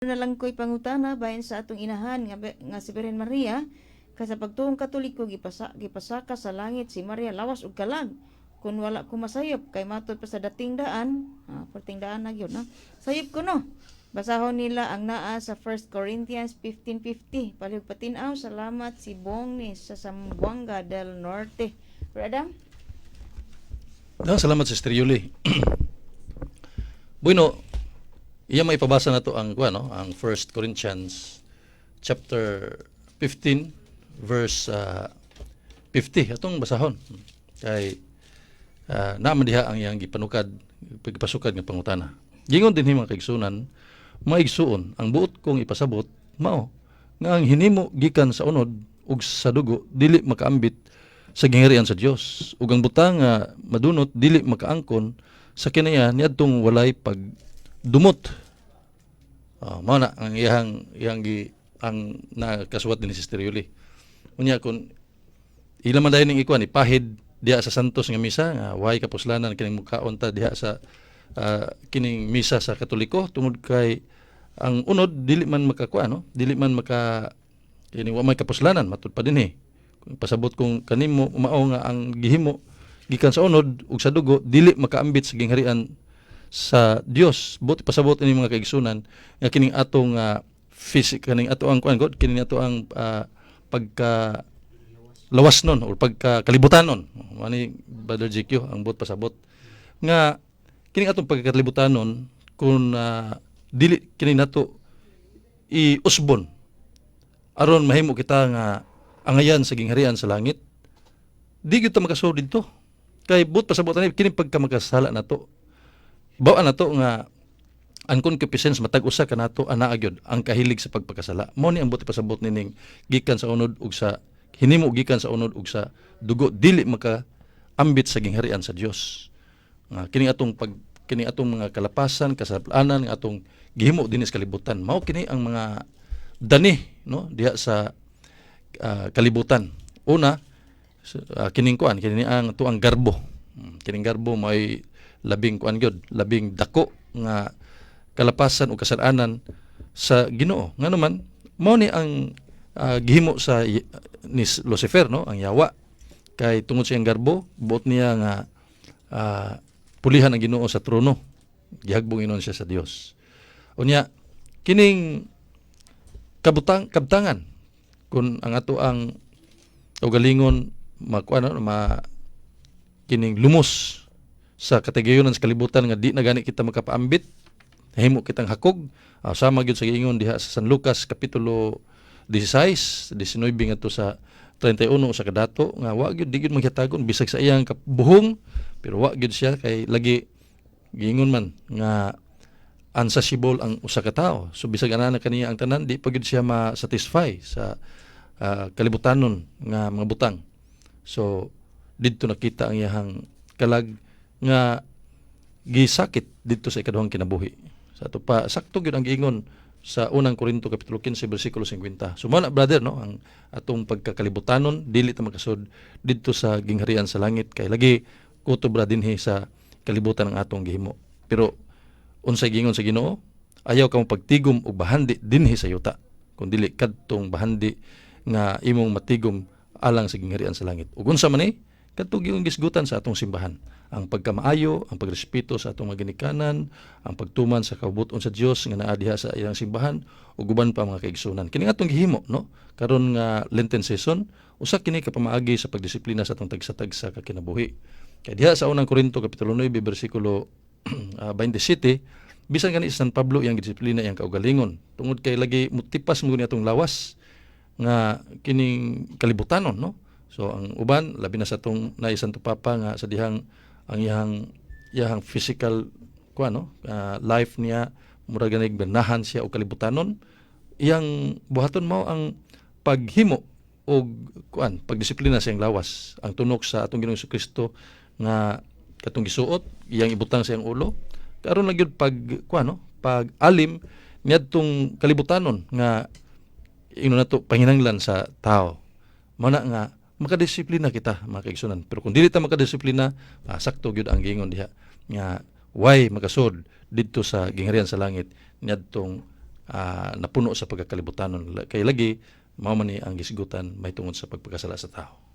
na lang ko'y pangutana bahin sa atong inahan nga si Birhen Maria sa pagtuong Katoliko gipasaka sa langit si Maria lawas ug kalag kun wala ko masayop kay matod pa sa dating daan perting daan na gyud sayop ko no. Basahon nila ang naa sa 1 Corinthians 15:50. Palihog patinaw, salamat si Bong ni sa Zamboanga del Norte. Brother? Salamat Sister Yuli. Bueno, iya maipabasa na to ang ang 1 Corinthians chapter 15 verse 50 atong basahon. Kay naman diha ang iyang gipanukad, pagpasukad nga pangutana. Gingon din mga kaigsunan, maigsuon ang buot kong ipasabot mao nga ang hinimo gikan sa unod ug sa dugo dili makaambit sa gingharian sa Dios ug ang butang nga madunot dili makaangkon sa kinaya niadtong walay pagdumot. Mao na ang ang nakasuwat din ni Sister Yuli. Unya kun ila man dayon ning ikuan ipahid diha sa santos nga misa nga way kapuslanan kining mukaon ta diha sa kining misa sa Katoliko tungod kay ang unod dili man makakuan dili man maka kini wa may kapuslanan matud pa dinhi pasabot kung kanimo mao nga ang gihimo gikan sa unod ug sa dugo dili makaambit sa gingharian sa Dios. Buti pasabot ini mga kaigsunan nga kining atong physical kining ato ang kuan god kining ato ang pagka lawas nun o pagkakalibutan nun. Ani Brother GQ ang buot pasabot nga kining atong pagkakalibutan nun kung dili kining nato iusbon aron mahimo kita nga angayan sa gingharian sa langit. Di gyud ta makasud didto. Kay buot pasabot ani kining pagkamakasala nato. Bawaan nato nga ang concupiscence matag usa kanato ana gyud ang kahilig sa pagpakasala. Mao ni ang buot pasabot nining gikan sa unod ug sa hinimo gikan sa unod ug sa dugo dili maka ambit sa gingharian sa Dios. Kining atong mga kalapasan, kasalanan nga atong gihimo dinis kalibutan. Mao kini ang mga dani no diha sa kalibutan. Una kining ang tuang garbo. Kining garbo may labing labing dako nga kalapasan o kasalanan sa Ginoo. Nga naman mao ni ang gihimo sa ni Lucifer no ang yawa kay tungod sa iyang garbo buot niya nga pulihan ang Ginoo sa trono gihagbong inon siya sa Dios. Unya kining kabtangan kun ang ato ang kaugalingon kining lumos sa kategoyon sa kalibutan nga di na gani kita makapaambit himo kitang hakog sama gyud sa giingon diha sa San Lucas kapitulo 16, 19 ngadto sa 31 sa kadato nga wa gyud di gyud magyatagon bisag sa iyang kabuhong pero wa gyud siya kay lagi giingon man nga unsatiable ang usa ka tawo. So bisag ana kaniya ang tanan di pa gyud siya ma-satisfy sa kalibutanon nga mga butang. So didto nakita ang iyang kalag nga gisakit didto sa ikaduhang kinabuhi. Sa ato pa sakto gyud ang giingon sa unang Korinto kapitulo 15 bersikulo 50. So mana brother no ang atong pagkakalibutanon dili ta makasud didto sa gingharian sa langit kay lagi kutobra dinhi sa kalibutan ng atong gihimo. Pero unsay gingon sa Ginoo ayaw ka mo pagtigom og bahandi dinhi sa yuta kun dili kadtong bahandi nga imong matigom alang sa gingharian sa langit. Ug unsa man kadtong gyud gisgutan sa atong simbahan ang pagkamaayo, ang pagrespeto sa atong mga ginikanan, ang pagtuman sa kabubuton sa Dios nga naa diha sa iyang simbahan ug uban pa mga kaigsunan. Kini atong gihimo no karon nga Lenten season usa kini ka pamaagi sa pagdisiplina sa atong tagsa-tagsa ka kinabuhi. Kay diha sa unang Korinto kapitulo 9 bersikulo 27 bisan gani San Pablo iyang disiplina iyang kaugalingon tungod kay lagi mutipas mo ni atong lawas nga kining kalibutanon no. So ang uban labi na sa atong naisan to papa nga sa dihang ang iyang physical life niya murag ganig bernahan siya og kalibutanon iyang buhaton mao ang paghimo og pagdisiplina sa iyang lawas ang tunok sa atong Ginoong Kristo nga katong gisuot iyang ibutang sa iyang ulo karon lang gyud pag alim niadtong kalibutanon nga ino nato panginahanglan sa tao mana nga makadisiplina kita mga kaigsunan. Pero kung dili ta makadisiplina, sakto gyud ang gingon diha nga why makasud didto sa gingharian sa langit niadtong napuno sa pagkakalibutan. Kay lagi mao man ni ang gisgutan may tungod sa pagpakasala sa tao.